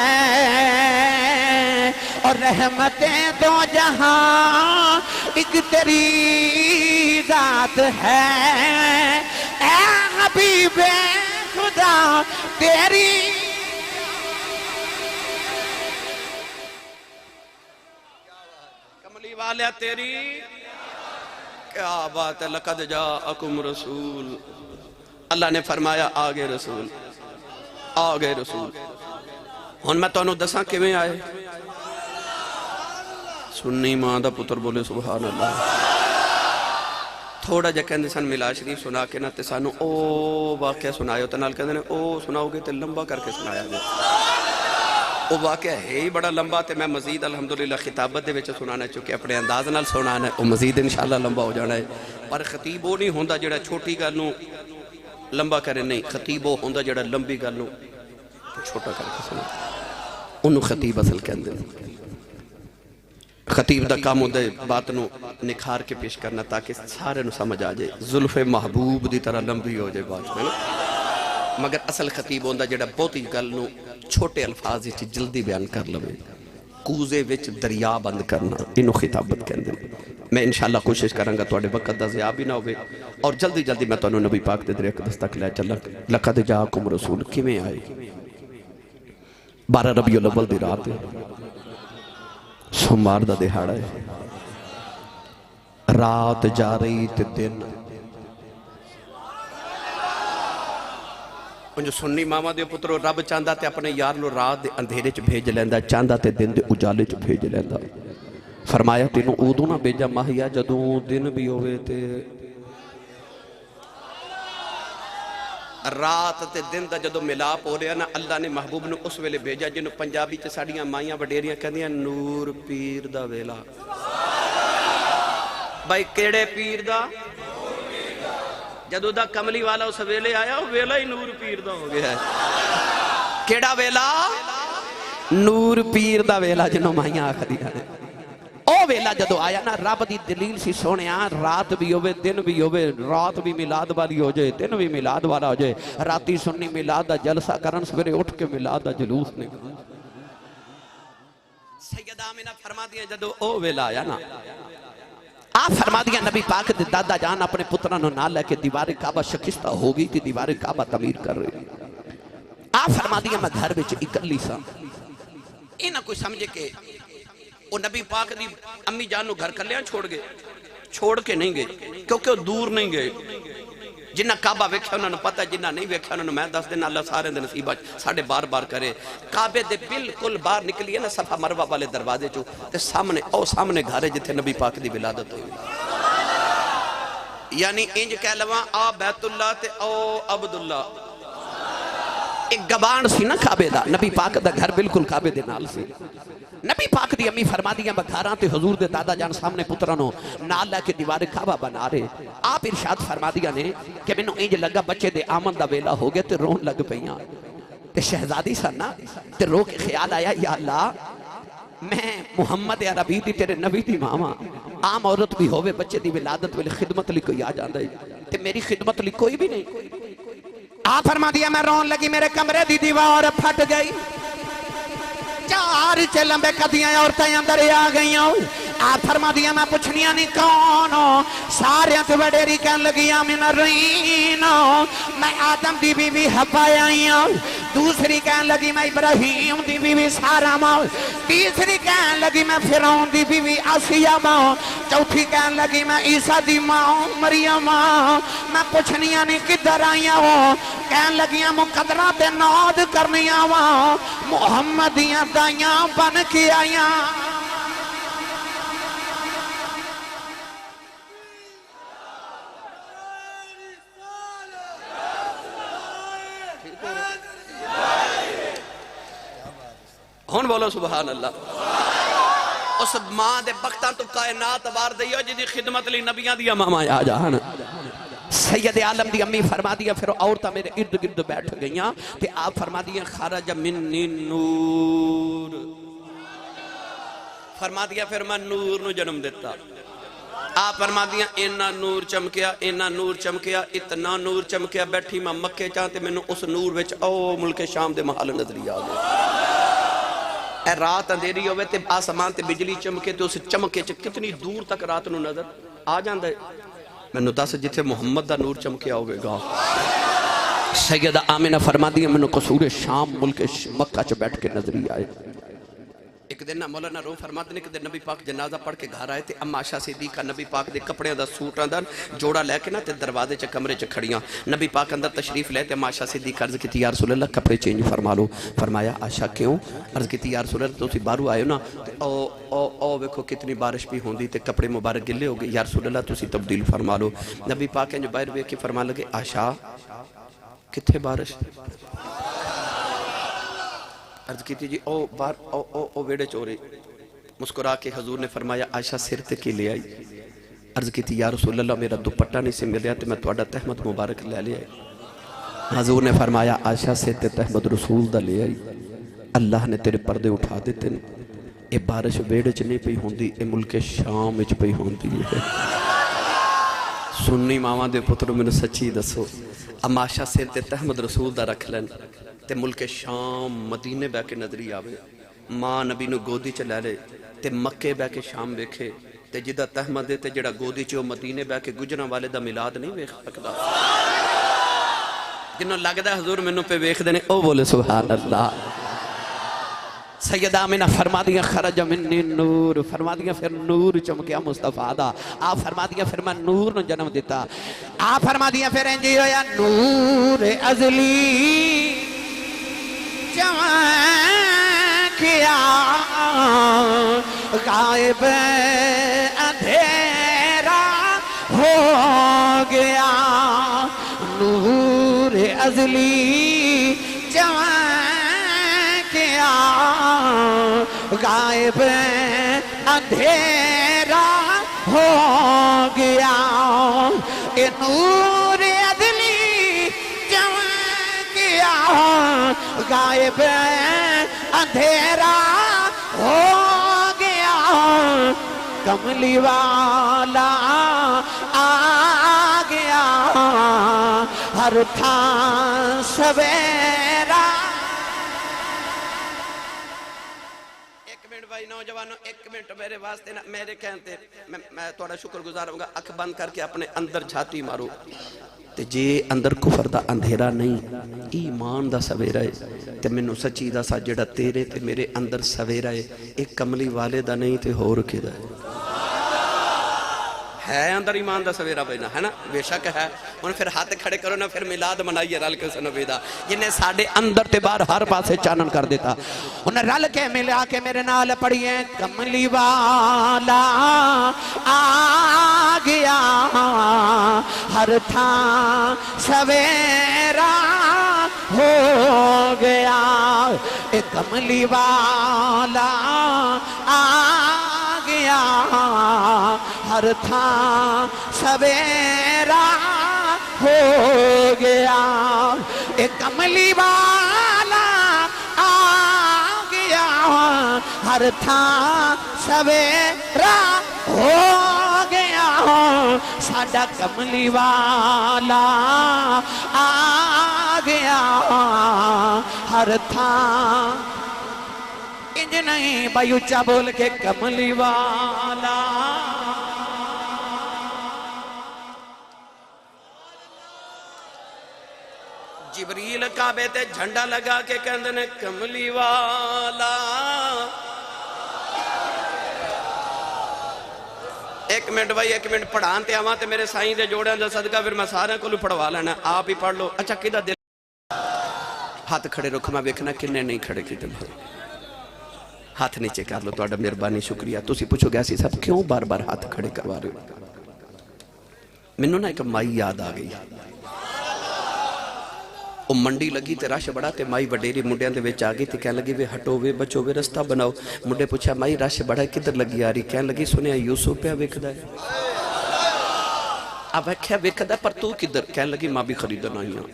اور رحمتیں دو جہاں ایک تیری ذات ہے اے حبیب خدا تیری کملی والے تیری کیا بات ہے لقد جاءکم رسول اللہ نے فرمایا آگے رسول آگے رسول ہن میں تو انہوں دساں کیویں آئے سنی ماں دا پتر بولے سبحان اللہ تھوڑا جا کہندے سن ملا شریف سنا کے نا تے سانو او واقعہ سنایو تے نال کہندے نے او سناؤ گے تے لمبا کر کے سنایا جائے وہ واقعہ ہے ہی بڑا لمبا تے میں مزید الحمدللہ خطابت دے وچ سنانا چکے اپنے انداز نال سنانا ہے وہ مزید انشاءاللہ لمبا ہو جانا ہے پر خطیب وہ نہیں ہوندا جڑا چھوٹی گل نوں لمبا کرے نہیں خطیب وہ ہوندا جڑا لمبی گل نوں چھوٹا کر کے سنا انہوں خطیب اصل کہندے نے خطیب دا کام ہوتا ہے بات نو نکھار کے پیش کرنا تاکہ سارے نو سمجھ آ جائے زلف محبوب دی طرح لمبی ہو جائے بات میں مگر اصل خطیب ہوتا جڑا بہت ہی گل نو چھوٹے الفاظ ہی جلدی بیان کر لوے کوزے وچ دریا بند کرنا انہوں خطابت کہندے میں انشاءاللہ کوشش کروں گا توڑے وقت دا ضیاء بھی نہ ہوئے اور جلدی جلدی میں تو نبی پاک دے دریا قدس تک لے چلا لقد جاکم رسول کیویں آئے 12 ربیع الاول دی رات ہے سوموار دا دہاڑا ہے رات جا رہی تے دن جو سنی ماما دے پترو رب چاندہ تے اپنے یار نو رات دے اندھیرے چ بھیج لیندہ چاندہ تے دن دے اجالے چ بھیج لیندہ فرمایا تینوں اودوں نہ بھیجا ماہیا جدوں دن بھی ہوئے تے رات تے دن دا جدو ملاپ ہو رہا نا اللہ نے محبوب نے اس ویلے بھیجا جنہوں پنجابی تے ساڑیاں مائیاں وڈیریاں کہندیاں نور پیر دا ویلا بھائی کیڑے پیر دا جدو دا کملی والا اس ویلے آیا وہ ویلا ہی نور پیر دا ہو گیا ہے کیڑا ویلا نور پیر دا ویلا جنہوں مائیاں آخری آنے او ویلا جدو آیا نا رب دی دلیل سی سونے رات بھی ہوئے دن بھی ہوئے رات بھی میلاد والی ہو جائے دن بھی میلاد والا ہو جائے راتی سنی میلاد دا جلسہ کرن سویرے اٹھ کے میلاد دا جلوس نکل سیدہ آمینہ فرما دیا جدو او ویلا آیا نا آپ فرما دیا نبی پاک دے دادا جان اپنے پترانو نہ لے کے دیوار کعبہ شکستہ ہو گئی تھی دیوار کعبہ تعمیر کر رہی آپ فرما دیا میں گھر بچ اکلی سا اینا کوئی سمجھے کہ وہ نبی پاک دی امی جانو گھر کر لیا چھوڑ کے نہیں گئے کیونکہ وہ دور نہیں گئے جنہ کعبہ ویکھیا انہوں نے پتہ جنہ نہیں ویکھیا انہوں نے میں دس دن اللہ سارے دن نصیبہ ساڑھے بار بار کرے کعبے دے بالکل بار نکلی ہے نا صفحہ مروہ والے دروازے چو تے سامنے گھارے جتھے نبی پاک دی ولادت ہوئی یعنی انج کہہ لواں آ بیت اللہ تے او عبداللہ ایک گبان سی نا کعبے دا نبی پاک دا گھر بالکل کعبے دے نال سی نبی پاک دی امی فرما دیا بکھاراں تے حضور دے دادا جان سامنے پترانو نال لے کے دیوار کعبہ بنا رہے آپ ارشاد فرما دیا نے کہ میں نو انج لگا بچے دے آمن دا ویلا ہو گیا تے رون لگ پئیاں تے شہزادی سا نا تے رو کے خیال آیا یا اللہ میں محمد عربی دی تیرے نبی دی ماما عام عورت بھی ہوئے بچے دی ولادت ویلے خدمت لی کوئی آ جاندہ ہے تے میری خدمت لی کوئی بھی نہیں آپ فرما دیا میں رون لگی میرے کمرے دی دیوار پھٹ گئی چار چے لمبے قدیاں عورتیں اندر آ گئی آپ فرما دیا میں پوچھنیاں نہیں کون سارے تو وڈیری کہن لگی آمین الرین میں آدم دی بی بی حبا آئی ہوں دوسری کہن لگی میں ابراہیم دی بی بی سارا ماں تیسری کہن لگی میں فرعون دی بی بی آسیہ ماں چوتھی کہن لگی میں عیسیٰ دی ماں مریم ماں میں پوچھنیاں نہیں کدھر آئی ہوں کہن لگیاں مقدرہ تے ناد کرنیاں ہوں محمدیاں دائیاں بن کے آئیاں ہون بولو سبحان اللہ اس ماں دے بختان تو کائنات بار دیو جی دی خدمت لی نبیاں دیا ماما آ جانا سید عالم دی امی فرما دیا پھر عورتہ میرے ارد گرد بیٹھ گئیاں تے آپ فرما دیا خرج منی نور فرما دیا پھر میں نور نو جنم دیتا آپ فرما دیا اینا نور چمکیا اتنا نور چمکیا بیٹھی میں مکے چاہتے میں اس نور وچ او ملک شام دے محل نظری آگئے اے رات اندھیری ہوئے تے آسمان تے بجلی چمکے تے اس چمکے کتنی دور تک رات نو نظر آ جاندہ ہے میں نو دس جتھے محمد دا نور چمکیا ہوئے گا سیدہ آمینہ فرما دیا میں نو قصور شام ملک مکہ چ بیٹھ کے نظری آئے ایک دن مولانا روم فرماتے ہیں کہ دن نبی پاک جنازہ پڑھ کے گھر آئے تھے، اما عائشہ صدیقہ نبی پاک دے کپڑے دا سوٹاں دا جوڑا لے کے نا تے دروازے چ کمرے چ کھڑیاں، نبی پاک اندر تشریف لے تے اما عائشہ صدیقہ عرض کیتی یا رسول اللہ کپڑے چینج فرما لو، فرمایا عائشہ کیوں؟ عرض کیتی یا رسول اللہ تسی باہروں آئے ہو نا او ویکھو کتنی بارش بھی ہوندی تے کپڑے مبارک گلے ہو گئے، یا رسول اللہ تسی تبدیل فرما لو۔ نبی پاک جو باہر ویکھ کے فرمان لگے عائشہ کتھے بارش؟ عرض کیتی جی او ویڑے چورے، مسکرا کے حضور نے فرمایا عائشہ سر تے کی لے آئی؟ عرض کی تھی یا رسول اللہ میرا دوپٹہ نہیں سے ملیا تو میں توڑا تحمد مبارک لے لے آئی۔ حضور نے فرمایا عائشہ سر تے تحمد رسول دا لے آئی، اللہ نے تیرے پردے اٹھا دیتے ہیں، اے بارش بیڑے چ نہیں پئی ہوندی، اے ملک شام وچ پئی ہوندی ہے۔ سنی ماواں دے پتروں میں سچی دسو، اما عائشہ سر تے تحمد رسول دا رکھ لین تے ملک شام مدینے بہ کے نظری آوے، ماں نبی نو گودی چ لے لے تے مکے بہ کے شام ویکھے تے جدہ تحمد تے جڑا گودی چ مدینے بہ کے گجران والے دا میلاد نہیں ویکھ سکدا، جنوں لگدا حضور مینوں پہ ویکھ دے نے او بولے سبحان اللہ۔ سیدہ آمینہ فرما دیا خرج منی نور، فرما دیا پھر نور چمکیا مصطفیٰ دا، آپ فرما دیا پھر میں نور نو جنم دیتا، آپ فرما دیا پھر انجی ہویا نور ازلی جوان کیا غائب اندھیرا ہو گیا، نور ازلی جوان کیا غائب اندھیرا ہو گیا، اے نور ازلی جوان کیا غائب اندھیرا ہو گیا، کملی والا آ گیا ہر تھان سویرا۔ ایک منٹ بھائی نوجوانوں، ایک منٹ میرے واسطے نا، میرے کہتے میں تھوڑا شکر گزار ہوں گا، اکھ بند کر کے اپنے اندر جھاتی مارو تے جے اندر کفر دا اندھیرا نہیں ایمان دا سویرا ہے تے منو سچی دا سا جڑا تیرے تے میرے اندر سویرا ہے ایک کملی والے دا نہیں تے ہور کے دا ہے اندر ایمان دا سویرا بینا ہے نا، بے شک ہے، انہیں پھر ہاتھ کھڑے کرو نا، پھر میلاد منائیے رل کے سنبی دا، جنہیں ساڑھے اندر تے بار ہر پاسے چانن کر دیتا، انہیں رل کے ملا کے میرے نال پڑھئے کملی والا آ گیا ہر تھان سویرا ہو گیا، اے کملی والا آ گیا ہر تھان سویرا ہو گیا، اے کملی والا آ گیا ہر تھان سویرا ہو گیا، ساڈا کملی والا آ گیا ہر تھان، انج نہیں بھائی اچھا بول کے کملی والا۔ جبریل کعبے تے جھنڈا لگا کے کہندے نے کملی والا، ایک منٹ بھائی ایک منٹ پڑھان تے آواں تے میرے سائیں دے جوڑے دا صدقہ پھر میں سارے کو پڑھوا لینا، آپ ہی پڑھ لو۔ اچھا کدھا دل ہاتھ کھڑے رکھ، میں ویکھنا کنے نہیں کھڑے کیتے ہاتھ نیچے کر لو، توڑا مہربانی شکریہ۔ تسی پوچھو گیا سی صاحب کیوں بار بار ہاتھ کھڑے کروا رہے ہو؟ منوں نا ایک مائی یاد آ گئی، وہ منڈی لگی تے رش بڑا تے مائی وڈیری منڈیاں دے وچ آ گئی تے کہنے لگی وے ہٹو وے بچو وے رستہ بناؤ، منڈے پوچھا مائی رش بڑا کدھر لگی آ رہی؟ کہنے لگی سنیا یوسف پہ ویکھدا ہے، اب کیا ویکھدا پر تو کدھر؟ کہنے لگی ماں بھی خریدنا ہی ہوں۔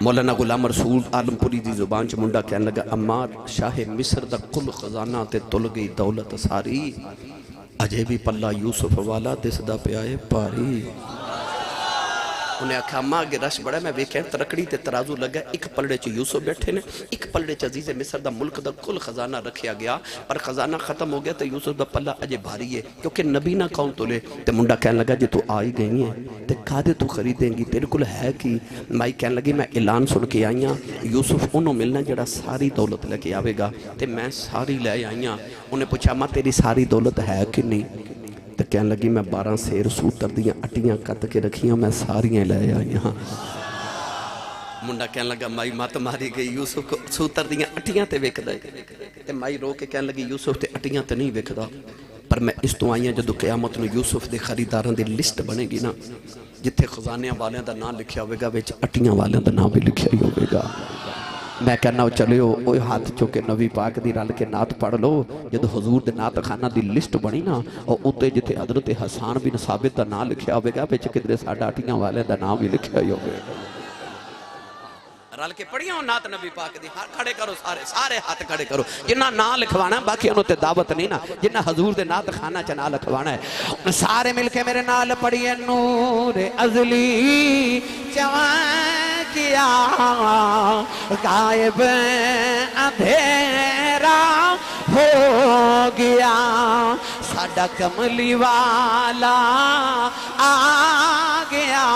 مولانا غلام رسول عالم پوری دی زبان چ منڈا کہنے لگا اما شاہ مصر دا کل خزانہ تے تل گئی دولت ساری، اجے بھی پلہ یوسف والا دس دا پہ آئے پاری۔ انہیں آکھا اماں اگے رش بڑا میں ویکھیا ترکڑی تے ترازو لگا ایک پلڑے چ یوسف بیٹھے نے ایک پلڑے چ عزیز مصر دا ملک دا کل خزانہ رکھیا گیا پر خزانہ ختم ہو گیا تے یوسف دا پلہ اجے بھاری ہے کیونکہ نبی نہ کون تولے تے منڈا کہنے لگا جی تو آئی گئی ہیں تے کادے تو خریدیں گی تیرے کل ہے کی مائی کہنے لگی میں اعلان سن کے آئیاں یوسف انہوں ملنا جڑا ساری دولت لے کے آوے گا تے میں ساری لے آئیاں انہیں پوچھا ماں تیری ساری دولت ہے کہ نہیں تو کہنے لگی میں 12 سیر سوتر دیاں اٹیاں کت کے رکھیاں میں ساریاں لے آئیاں منڈا کہنے لگا مائی مات ماری گئی یوسف کو سوتر دیاں اٹیاں تے ویک دے تے مائی رو کے کہنے لگی یوسف تے اٹیاں تے نہیں ویک دا پر میں اس تو آئیاں جدو قیامت میں یوسف دے خریداراں دی لسٹ بنے گی نا جتھے خزانیاں والیاں دا نام لکھیا ہوئے گا ویچ اٹیاں والیاں دا نام بھی لکھیا ہی ہوئے گا میں کہنا ہو چلے ہو اوہ ہاتھ چوکے نبی پاک دی رل کے نات پڑھ لو جد حضور دے نات خانہ دی لسٹ بنی نا اور اوتے جتے حضرت حسان بن ثابت دا نام لکھیا ہوئے گا بیچ کدرے ساڑھا اٹیاں والے دا نام بھی لکھیا ہی ہوئے گا رل کے پڑھیاں ہو نات نبی پاک دی کھڑے کرو سارے ہاتھ کھڑے کرو جنہ نام لکھوانا ہے باقی انہوں تے دعوت نہیں نا جنہ حضور دے نات خانہ چا نام لکھوانا ہے سارے مل کے میرے نال پڑھیے نور ازلی چوان کیا غائب اندھیرا ہو گیا ساڑھا کملی والا آ گیا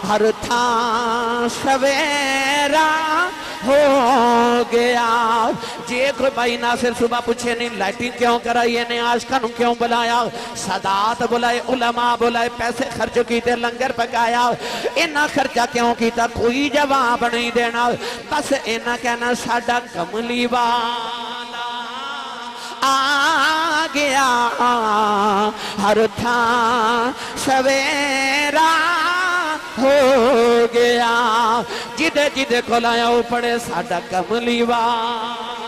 ہر تھا سویرا ہو گیا جی کوئی بھائی ناصر صبح پوچھے نہیں لائٹنگ کیوں کرائیے نے عاشقانوں کیوں بلایا سادات بلائے علماء بلائے پیسے خرچ کیتے لنگر پکایا انہا خرچہ کیوں کیتا کوئی جواب نہیں دینا بس انہا کہنا ساڑھا کملی والا آ گیا ہر تھا سویرا ہو گیا جدے جدے کو لایا پڑے ساڑھا کملی والا